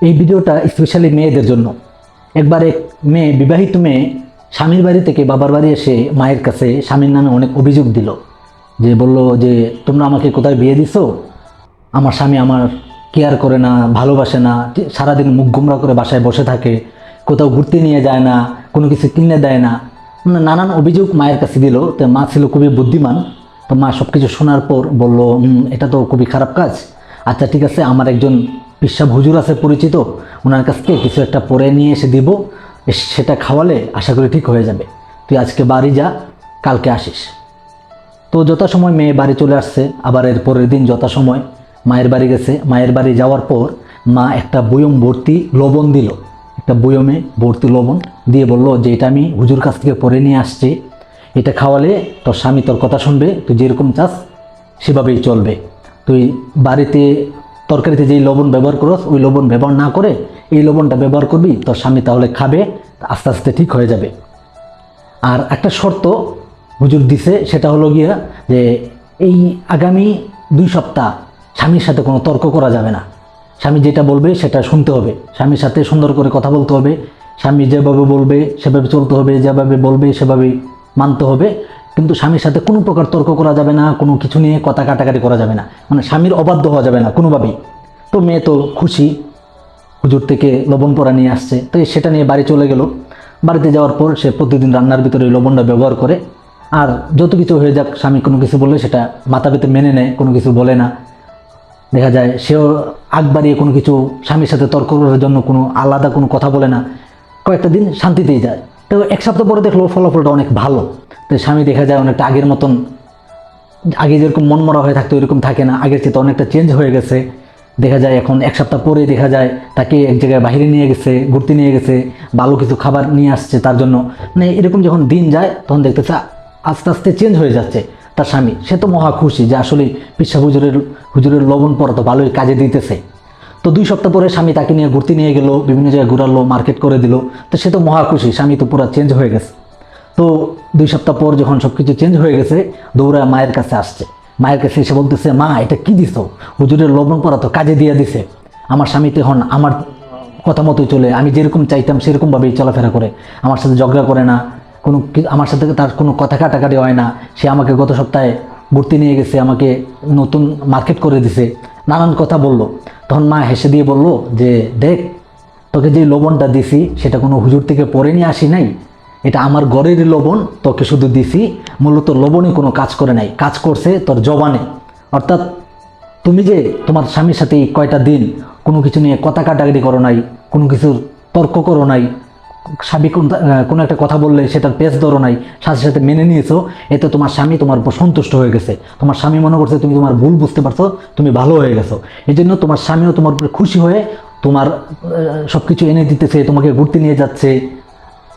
এই ভিডিওটা স্পেশালি মেয়েদের জন্য। একবার এক মেয়ে, বিবাহিত মেয়ে, স্বামীর বাড়ি থেকে বাবার বাড়ি এসে মায়ের কাছে স্বামীর নামে অনেক অভিযোগ দিল। যে বলল যে তোমরা আমাকে কোথায় বিয়ে দিছো, আমার স্বামী আমার কেয়ার করে না, ভালোবাসে না, সারাদিন মুখ গোমরা করে বাসায় বসে থাকে, কোথাও ঘুরতে নিয়ে যায় না, কোনো কিছু কিনে দেয় না, মানে নানান অভিযোগ মায়ের কাছে দিল। তো মা ছিল খুবই বুদ্ধিমান। তো মা সব কিছু শোনার পর বলল, এটা তো খুবই খারাপ কাজ। আচ্ছা ঠিক আছে, আমার একজন পিসাব হুজুর আছে পরিচিত, ওনার কাছ থেকে কিছু একটা পরে নিয়ে এসে দিব, সেটা খাওয়ালে আশা করি ঠিক হয়ে যাবে। তুই আজকে বাড়ি যা, কালকে আসিস। তো যথাসময় মেয়ে বাড়ি চলে আসছে। আবার এর পরের দিন যথাসময় মায়ের বাড়ি গেছে। মায়ের বাড়ি যাওয়ার পর মা একটা বয়ম ভর্তি লবণ দিল, একটা বয়মে ভর্তি লবণ দিয়ে বলল যে এটা আমি হুজুর কাছ থেকে পরে নিয়ে আসছি, এটা খাওয়ালে তোর স্বামী তোর কথা শুনবে, তুই যেরকম চাস সেভাবেই চলবে। তুই বাড়িতে তরকারিতে যেই লবণ ব্যবহার করস ওই লবণ ব্যবহার না করে এই লবণটা ব্যবহার করবি, তোর স্বামী তাহলে খাবে, আস্তে আস্তে ঠিক হয়ে যাবে। আর একটা শর্ত হুজুর দিছে, সেটা হলো গিয়া যে এই আগামী 2 সপ্তাহ স্বামীর সাথে কোনো তর্ক করা যাবে না। স্বামী যেটা বলবে সেটা শুনতে হবে, স্বামীর সাথে সুন্দর করে কথা বলতে হবে, স্বামী যেভাবে বলবে সেভাবে চলতে হবে, যেভাবে বলবে সেভাবেই মানতে হবে। কিন্তু স্বামীর সাথে কোনো প্রকার তর্ক করা যাবে না, কোনো কিছু নিয়ে কথা কাটাকাটি করা যাবে না, মানে স্বামীর অবাধ্য হওয়া যাবে না কোনোভাবেই। তো মেয়ে তো খুশি, হুজুর থেকে লবণ পোড়া নিয়ে আসছে, তো সেটা নিয়ে বাড়ি চলে গেল। বাড়িতে যাওয়ার পর সে প্রতিদিন রান্নার ভিতরে ওই লবণটা ব্যবহার করে। আর যত কিছু হয়ে যাক, স্বামী কোনো কিছু বললে সেটা মাথা পেতে মেনে নেয়, কোনো কিছু বলে না। দেখা যায় সেও আগ বাড়িয়ে কোনো কিছু স্বামীর সাথে তর্ক করার জন্য কোনো আলাদা কোনো কথা বলে না, কয়েকটা দিন শান্তিতেই যায়। তো 1 সপ্তাহ পরে দেখলো ফলাফলটা অনেক ভালো। তো স্বামী দেখা যায় অনেকটা আগের মতন, আগে যেরকম মনমরা হয়ে থাকতো এরকম থাকে না, আগের চেয়ে অনেকটা চেঞ্জ হয়ে গেছে। দেখা যায় এখন 1 সপ্তাহ পরে দেখা যায় তাকে এক জায়গায় বাইরে নিয়ে গেছে, ঘুরতে নিয়ে গেছে, ভালো কিছু খাবার নিয়ে আসছে তার জন্য। মানে এরকম যখন দিন যায় তখন দেখতেছে আস্তে আস্তে চেঞ্জ হয়ে যাচ্ছে তার স্বামী। সে তো মহা খুশি যে আসলে পিসা হুজুরের লবণ পড়া তো ভালোই কাজে দিতেছে। তো 2 সপ্তাহ পরে স্বামী তাকে নিয়ে ঘুরতে নিয়ে গেল, বিভিন্ন জায়গায় ঘুরালো, মার্কেট করে দিল। তো সে তো মহা খুশি, স্বামী তো পুরো চেঞ্জ হয়ে গেছে। তো 2 সপ্তাহ পর যখন সব কিছু চেঞ্জ হয়ে গেছে, দৌড়ায় মায়ের কাছে আসছে। মায়ের কাছে এসে বলতেছে, মা এটা কি দিছো, হুজুরের লবণ পড়া তো কাজে দিয়ে দিছে। আমার স্বামী তো এখন আমার কথা মতোই চলে, আমি যেরকম চাইতাম সেরকমভাবেই চলাফেরা করে, আমার সাথে ঝগড়া করে না, আমার সাথে তার কোনো কথা কাটাকাটি হয় না। সে আমাকে গত সপ্তাহে ঘুরতে নিয়ে গেছে, আমাকে নতুন মার্কেট করে দিছে, নানান কথা বলল। তখন মা হেসে দিয়ে বলল যে দেখ, তোকে যে লবণটা দিছি সেটা কোনো হুজুর থেকে পরে নিয়ে আসি নাই, এটা আমার ঘরের লবণ, তোকে শুধু দিছি। মূলত লবণই কোনো কাজ করে নাই, কাজ করছে তোর জবানে। অর্থাৎ তুমি যে তোমার স্বামীর সাথে এই কয়টা দিন কোনো কিছু নিয়ে কথা কাটাকাটি করো নাই, কোনো কিছুর তর্ক করো নাই, স্বামী কোনো একটা কথা বললে সেটার পেছ ধরো নাই, সাথে সাথে মেনে নিয়েছো, এতে তোমার স্বামী তোমার উপর সন্তুষ্ট হয়ে গেছে। তোমার স্বামী মনে করছে তুমি তোমার ভুল বুঝতে পারছো, তুমি ভালো হয়ে গেছো। এই জন্য তোমার স্বামীও তোমার উপরে খুশি হয়ে তোমার সব কিছু এনে দিতেছে, তোমাকে ঘুরতে নিয়ে যাচ্ছে,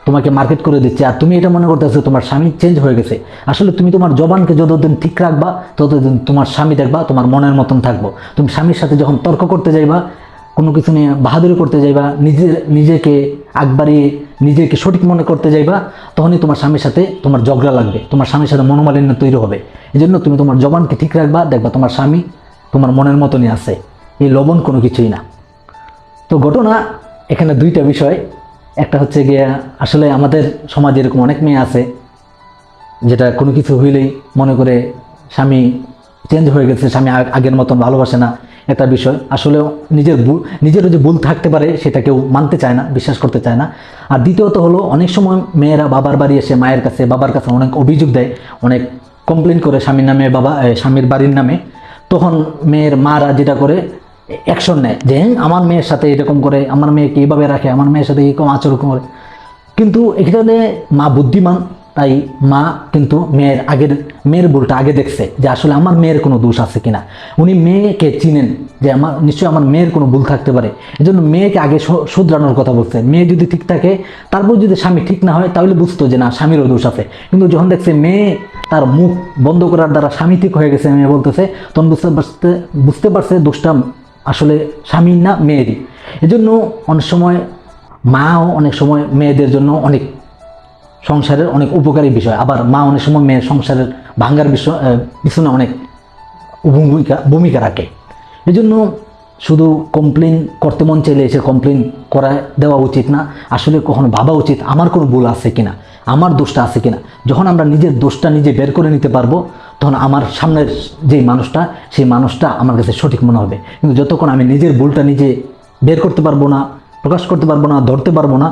তোমাকে মার্কেট করে দিচ্ছে। আর তুমি এটা মনে করতেছো তোমার স্বামী চেঞ্জ হয়ে গেছে। আসলে তুমি তোমার জবানকে যতদিন ঠিক রাখবা ততদিন তোমার স্বামী দেখবা তোমার মনের মতন থাকবো। তুমি স্বামীর সাথে যখন তর্ক করতে যাইবা, কোনো কিছু নিয়ে বাহাদুরি করতে যাইবা, নিজেকে আগবাড়িয়ে নিজেকে সঠিক মনে করতে যাইবা, তখনই তোমার স্বামীর সাথে তোমার ঝগড়া লাগবে, তোমার স্বামীর সাথে মনোমালিন্য তৈরি হবে। এই জন্য তুমি তোমার জবানকে ঠিক রাখবা, দেখবা তোমার স্বামী তোমার মনের মতনই আছে। এই লবণ কোনো কিছুই না। তো ঘটনা এখানে 2টা বিষয়। একটা হচ্ছে গিয়ে আসলে আমাদের সমাজে এরকম অনেক মেয়ে আছে যেটা কোনো কিছু হইলেই মনে করে স্বামী চেঞ্জ হয়ে গেছে, স্বামী আগের মতন ভালোবাসে না। একটা বিষয় আসলে নিজেরও যে ভুল থাকতে পারে সেটা কেউ মানতে চায় না, বিশ্বাস করতে চায় না। আর দ্বিতীয়ত হলো অনেক সময় মেয়েরা বাবার বাড়ি এসে মায়ের কাছে বাবার কাছে অনেক অভিযোগ দেয়, অনেক কমপ্লেন করে স্বামীর নামে, স্বামীর বাড়ির নামে। তখন মেয়ের মারা যেটা করে অ্যাকশন নেয় যে আমার মেয়ের সাথে এরকম করে, আমার মেয়েকে এইভাবে রাখে, আমার মেয়ের সাথে এরকম আচরণ করে। কিন্তু এখানে মা বুদ্ধিমান, তাই মা কিন্তু মেয়ের ভুলটা আগে দেখছে যে আসলে আমার মেয়ের কোনো দোষ আছে কিনা। উনি মেয়েকে চিনেন যে নিশ্চয়ই আমার মেয়ের কোনো ভুল থাকতে পারে, এই জন্য মেয়েকে আগে শুধরানোর কথা বলছে। মেয়ে যদি ঠিক থাকে, তারপর যদি স্বামী ঠিক না হয় তাহলে বুঝতো যে না স্বামীরও দোষ আছে। কিন্তু যখন দেখছে মেয়ে তার মুখ বন্ধ করার দ্বারা স্বামী ঠিক হয়ে গেছে, মেয়ে বলতেছে, তখন বুঝতে পারছে দোষটা আসলে স্বামীর না মেয়েরই। এজন্য অনেক সময় মাও অনেক সময় মেয়েদের জন্য অনেক সংসারের অনেক উপকারী বিষয়, আবার মা অনেক সময় মেয়ের সংসারের ভাঙ্গার পিছনে অনেক ভূমিকা রাখে। এই জন্য শুধু কমপ্লেন করতে মন চাইলে এসে কমপ্লেন করা দেওয়া উচিত না, আসলে কখনো ভাবা উচিত আমার কোনো ভুল আছে কিনা, আমার দোষটা আছে কিনা। যখন আমরা নিজের দোষটা নিজে বের করে নিতে পারবো, তখন আমার সামনের যেই মানুষটা, সেই মানুষটা আমার কাছে সঠিক মনে হবে। কিন্তু যতক্ষণ আমি নিজের ভুলটা নিজে বের করতে পারবো না, প্রকাশ করতে পারবো না, ধরতে পারবো না,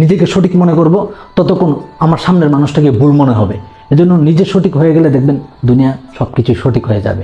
নিজেকে সঠিক মনে করব, ততক্ষণ আমার সামনের মানুষটাকে ভুল মনে হবে। এজন্য নিজে সঠিক হয়ে গেলে দেখবেন দুনিয়া সব কিছুই সঠিক হয়ে যাবে।